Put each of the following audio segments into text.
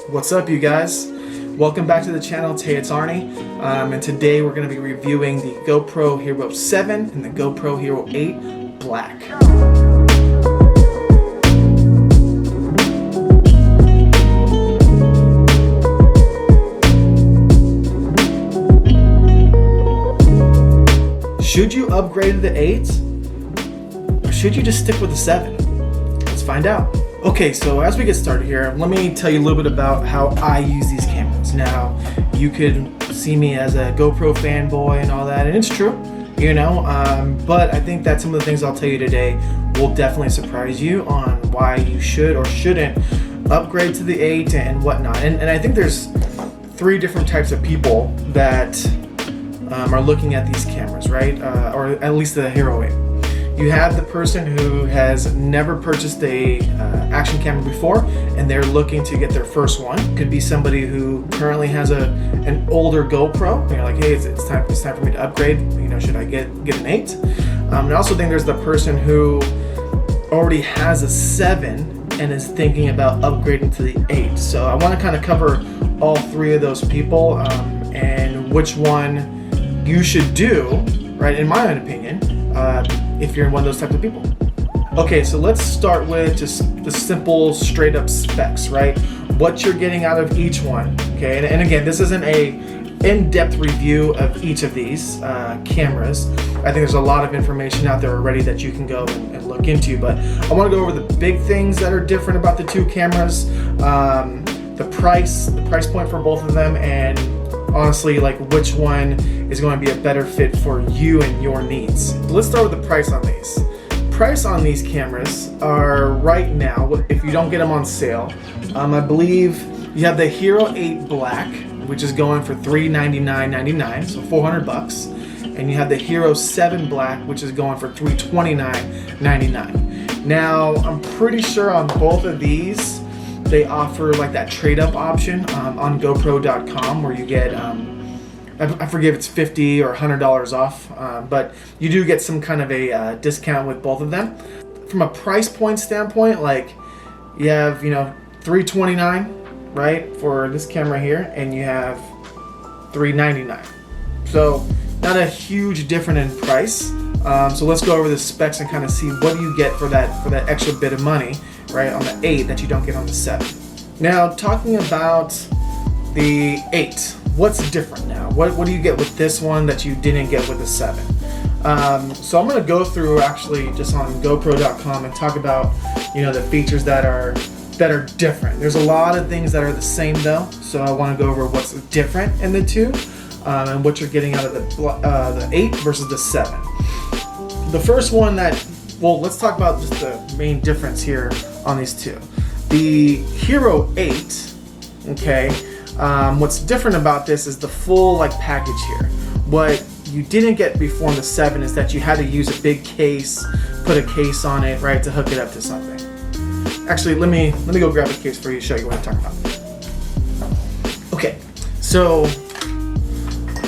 What's up, you guys? Welcome back to the channel. It's Arnie, and today we're going to be reviewing the GoPro Hero 7 and the GoPro Hero 8 Black. Should you upgrade to the 8, or should you just stick with the 7? Let's find out. Okay, so as we get started here, let me tell you a little bit about how I use these cameras. Now, you could see me as a GoPro fanboy and all that, and it's true, you know, but I think that some of the things I'll tell you today will definitely surprise you on why you should or shouldn't upgrade to the 8 and whatnot. And I think there's 3 different types of people that are looking at these cameras, right? Or at least the Hero 8. You have the person who has never purchased a action camera before, and they're looking to get their first one. Could be somebody who currently has an older GoPro, and you're like, hey, it's time for me to upgrade. You know, should I get an 8? And I also think there's the person who already has a 7 and is thinking about upgrading to the 8. So I want to kind of cover all 3 of those people and which one you should do, right? In my own opinion. If you're one of those types of people. Okay, so let's start with just the simple, straight up specs, right? What you're getting out of each one, okay? And again, this isn't a in-depth review of each of these cameras. I think there's a lot of information out there already that you can go and look into, but I want to go over the big things that are different about the 2 cameras, the price point for both of them, and honestly, like which one is going to be a better fit for you and your needs. Let's start with the price on these. Price on these cameras are right now, if you don't get them on sale, I believe you have the Hero 8 Black, which is going for $399.99, so $400, and you have the Hero 7 Black, which is going for $329.99. Now, I'm pretty sure on both of these, they offer like that trade-up option on GoPro.com where you get, I forget if it's $50 or $100 off, but you do get some kind of a discount with both of them. From a price point standpoint, like you have, you know, $329, right, for this camera here, and you have $399. So not a huge difference in price. So let's go over the specs and kind of see what do you get for that extra bit of money, right, on the 8 that you don't get on the 7. Now, talking about the 8, what's different now? What do you get with this one that you didn't get with the 7? So I'm going to go through actually just on GoPro.com and talk about, you know, the features that are different. There's a lot of things that are the same though, so I want to go over what's different in the 2 and what you're getting out of the 8 versus the 7. The first one well, let's talk about just the main difference here on these 2. The Hero 8, okay, what's different about this is the full like package here. What you didn't get before in the 7 is that you had to use a big case, put a case on it, right, to hook it up to something. Actually, let me go grab a case for you to show you what I'm talking about. Okay, so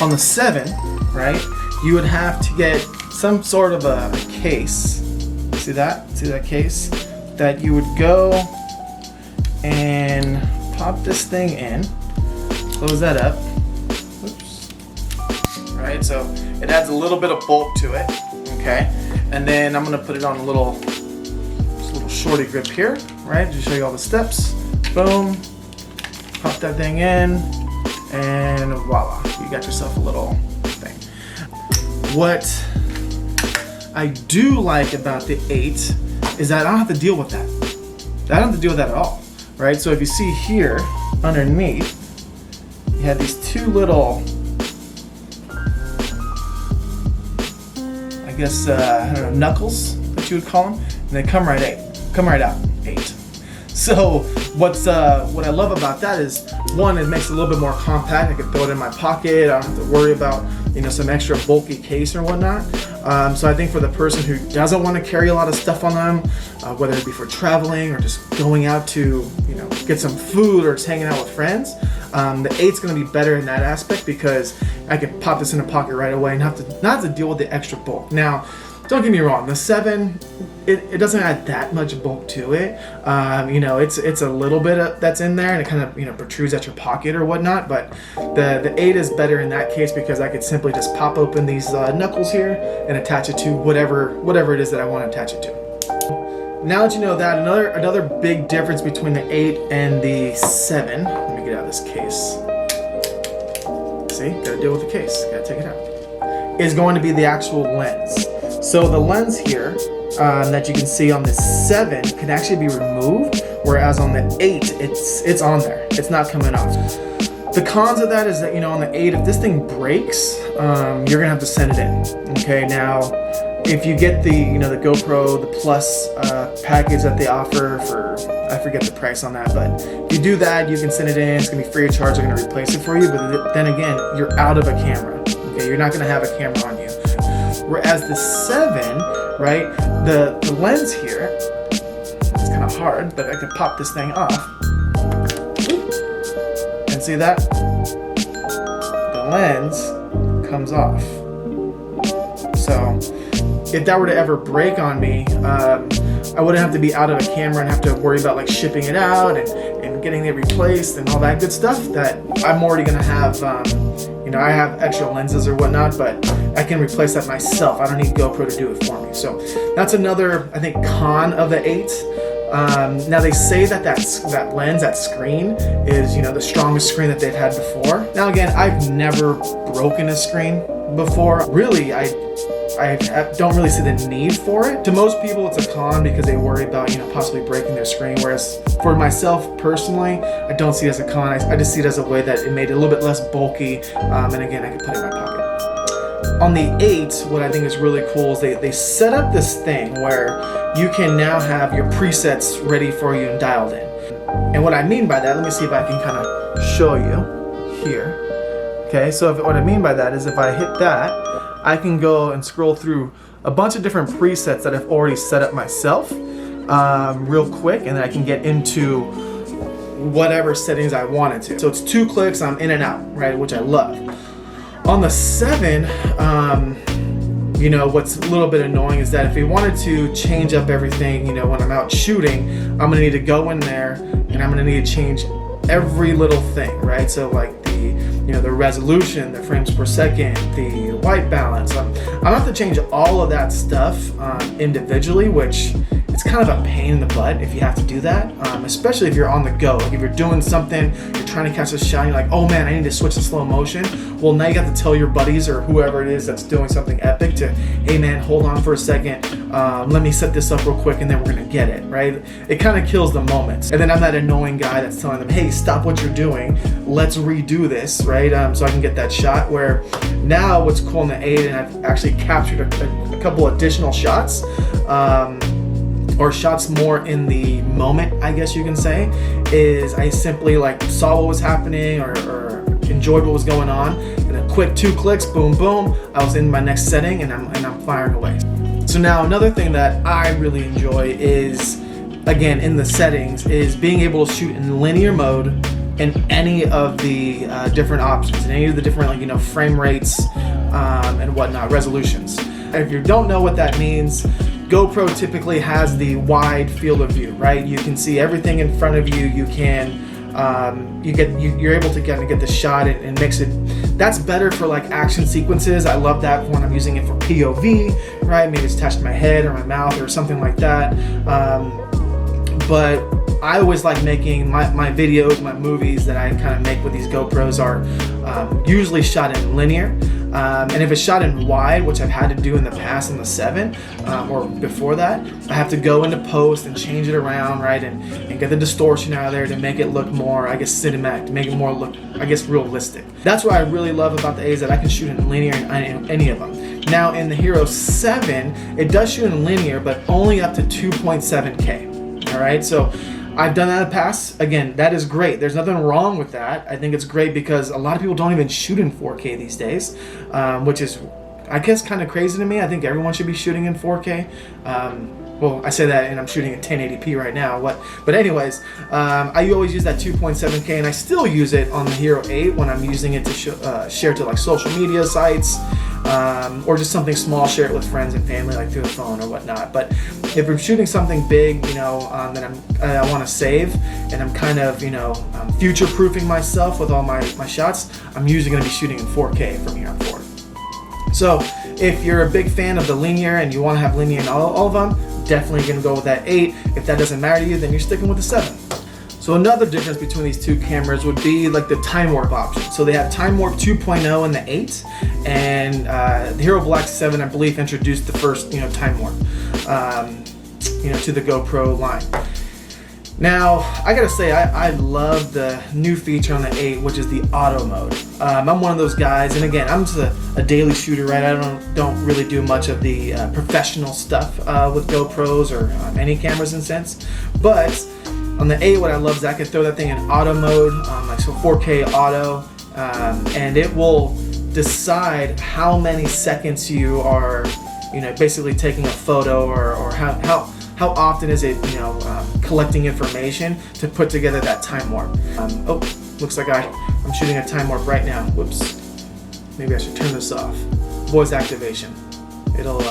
on the 7, right, you would have to get some sort of a case. See that? See that case? That you would go and pop this thing in, close that up. Oops. Right, so it adds a little bit of bulk to it, okay? And then I'm gonna put it on a little shorty grip here, right? Just show you all the steps. Boom, pop that thing in, and voila, you got yourself a little thing. What I do like about the 8 is that I don't have to deal with that. I don't have to deal with that at all, right? So if you see here underneath, you have these 2 little, I guess, I don't know, knuckles that you would call them, and they come right out 8. So what I love about that is, one, it makes it a little bit more compact. I can throw it in my pocket. I don't have to worry about, you know, some extra bulky case or whatnot. So I think for the person who doesn't want to carry a lot of stuff on them, whether it be for traveling or just going out to, you know, get some food or just hanging out with friends, the 8's going to be better in that aspect because I can pop this in a pocket right away and not have to deal with the extra bulk. Now, don't get me wrong, the 7, it doesn't add that much bulk to it. You know, it's a little bit that's in there, and it kind of, you know, protrudes at your pocket or whatnot. But the 8 is better in that case because I could simply just pop open these knuckles here and attach it to whatever it is that I want to attach it to. Now that you know that, another big difference between the 8 and the 7. Let me get out of this case. See, gotta deal with the case. Gotta take it out. Is going to be the actual lens. So the lens here that you can see on the 7 can actually be removed, whereas on the 8 it's on there. It's not coming off. The cons of that is that, you know, on the 8, if this thing breaks, you're gonna have to send it in. Okay, now if you get the, you know, the GoPro, the Plus package that they offer for, I forget the price on that, but if you do that, you can send it in. It's gonna be free of charge. They're gonna replace it for you. But then again, you're out of a camera. Okay, you're not gonna have a camera on you. Whereas the 7, right, the lens here, it's kind of hard, but I could pop this thing off. And see that? The lens comes off. So if that were to ever break on me, I wouldn't have to be out of a camera and have to worry about like shipping it out and getting it replaced and all that good stuff that I'm already gonna have. You know, I have extra lenses or whatnot, but I can replace that myself. I don't need GoPro to do it for me. So that's another, I think, con of the 8. Now they say that lens, that screen, is, you know, the strongest screen that they've had before. Now again, I've never broken a screen before. Really, I don't really see the need for it. To most people, it's a con because they worry about, you know, possibly breaking their screen. Whereas for myself personally, I don't see it as a con. I just see it as a way that it made it a little bit less bulky. And again, I can put it in my pocket. On the 8, what I think is really cool is they set up this thing where you can now have your presets ready for you and dialed in. And what I mean by that, let me see if I can kind of show you here. Okay, so what I mean by that is if I hit that, I can go and scroll through a bunch of different presets that I've already set up myself real quick, and then I can get into whatever settings I wanted to. So it's 2 clicks, I'm in and out, right, which I love. On the 7, you know, what's a little bit annoying is that if we wanted to change up everything, you know, when I'm out shooting, I'm gonna need to go in there and I'm gonna need to change every little thing, right? So like the resolution, the frames per second, the white balance. I'm gonna have to change all of that stuff individually, which it's kind of a pain in the butt if you have to do that, especially if you're on the go. Like if you're doing something, you're trying to catch a shot, and you're like, oh man, I need to switch to slow motion. Well, now you got to tell your buddies or whoever it is that's doing something epic to, hey man, hold on for a second. Let me set this up real quick and then we're gonna get it, right? It kind of kills the moment. And then I'm that annoying guy that's telling them, hey, stop what you're doing. Let's redo this, right? So I can get that shot. Where now what's cool in the 8, and I've actually captured a couple additional shots, or shots more in the moment, I guess you can say, is I simply like saw what was happening or enjoyed what was going on, and a quick 2 clicks, boom, boom, I was in my next setting and I'm firing away. So now another thing that I really enjoy is, again, in the settings, is being able to shoot in linear mode in any of the different options, in any of the different, like, you know, frame rates and whatnot, resolutions. If you don't know what that means, GoPro typically has the wide field of view, right? You can see everything in front of you. You can, you're able to kind of get the shot and mix it. That's better for like action sequences. I love that when I'm using it for POV, right? Maybe it's attached to my head or my mouth or something like that. But I always like making my videos, my movies that I kind of make with these GoPros are usually shot in linear. And if it's shot in wide, which I've had to do in the past in the 7 or before that, I have to go into post and change it around, right, and get the distortion out of there to make it look more, I guess, cinematic, to make it more look, I guess, realistic. That's what I really love about the 8 is that I can shoot in linear in any of them. Now in the Hero 7, it does shoot in linear, but only up to 2.7K. All right, so I've done that in the past. Again, that is great. There's nothing wrong with that. I think it's great because a lot of people don't even shoot in 4K these days, which is, I guess, kind of crazy to me. I think everyone should be shooting in 4K. Well, I say that and I'm shooting in 1080p right now. But anyways, I always use that 2.7K, and I still use it on the Hero 8 when I'm using it to share to like social media sites, or just something small, share it with friends and family, like through the phone or whatnot. But if I'm shooting something big, that I want to save, and I'm kind of, future-proofing myself with all my shots, I'm usually going to be shooting in 4K from here on forward. So if you're a big fan of the linear and you want to have linear in all of them, definitely going to go with that 8. If that doesn't matter to you, then you're sticking with the 7. So another difference between these two cameras would be like the time warp option. So they have time warp 2.0 in the 8, and the Hero Black 7, I believe, introduced the first time warp to the GoPro line. Now I gotta say, I love the new feature on the 8, which is the auto mode. I'm one of those guys, and again, I'm just a daily shooter, right? I don't really do much of the professional stuff with GoPros or any cameras in sense, but on the 8, what I love is I can throw that thing in auto mode, like so 4K auto, and it will decide how many seconds you are, basically taking a photo, or how often is it, collecting information to put together that time warp. Looks like I'm shooting a time warp right now. Whoops. Maybe I should turn this off. Voice activation. It'll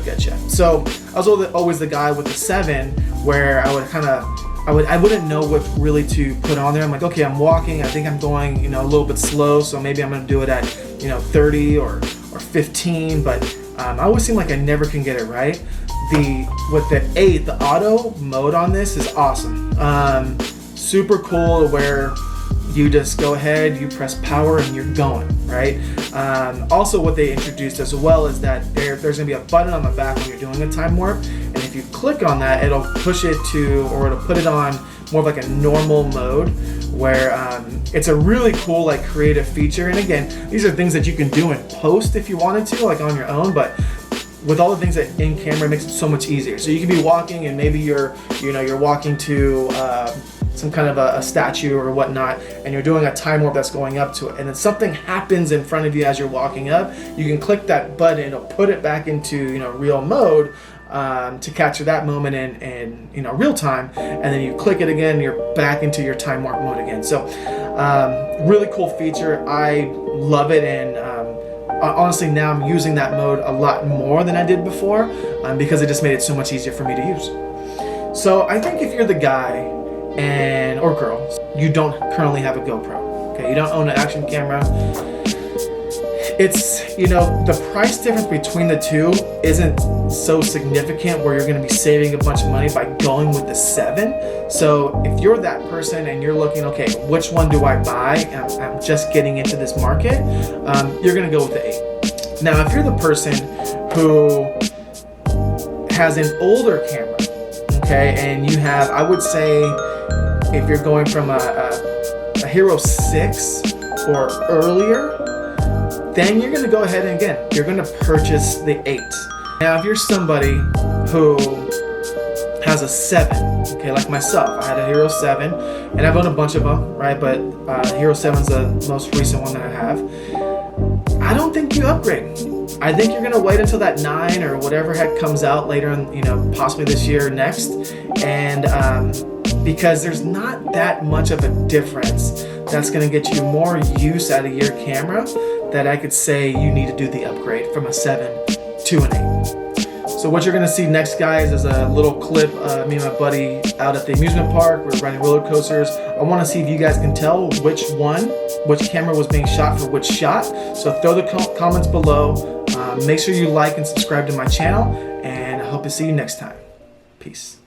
get you. So I was always the guy with the 7 where I wouldn't know what really to put on there. I'm like, okay, I'm walking. I think I'm going, a little bit slow, so maybe I'm gonna do it at, 30 or 15. But I always seem like I never can get it right. With the 8, the auto mode on this is awesome. Super cool, where you just go ahead, you press power, and you're going, right? Also, what they introduced as well is that there's gonna be a button on the back when you're doing a time warp, and if you click on that, it'll push it to, or it'll put it on more of like a normal mode, where it's a really cool, like, creative feature. And again, these are things that you can do in post if you wanted to, like on your own, but with all the things that in camera, it makes it so much easier. So you can be walking, and maybe you're walking to some kind of a statue or whatnot, and you're doing a time warp that's going up to it, and then something happens in front of you as you're walking up. You can click that button, it'll put it back into real mode to capture that moment in real time, and then you click it again, you're back into your time warp mode again. So really cool feature. I love it, and honestly, now I'm using that mode a lot more than I did before, because it just made it so much easier for me to use. So I think if you're the guy or girl, you don't currently have a GoPro, okay, you don't own an action camera, it's, the price difference between the two isn't so significant where you're going to be saving a bunch of money by going with the 7. So if you're that person and you're looking, okay, which one do I buy? I'm just getting into this market. You're going to go with the 8. Now, if you're the person who has an older camera, okay, and you have, I would say, if you're going from a Hero 6 or earlier, then you're going to go ahead and, again, you're going to purchase the 8. Now, if you're somebody who has a 7, okay, like myself, I had a Hero 7, and I've owned a bunch of them, right, but Hero 7's the most recent one that I have. I don't think you upgrade. I think you're going to wait until that 9 or whatever heck comes out later in, possibly this year or next, and because there's not that much of a difference that's going to get you more use out of your camera that I could say you need to do the upgrade from a 7 to an 8. So what you're going to see next, guys, is a little clip of me and my buddy out at the amusement park. We're riding roller coasters. I want to see if you guys can tell which camera was being shot for which shot. So throw the comments below. Make sure you like and subscribe to my channel, and I hope to see you next time. Peace.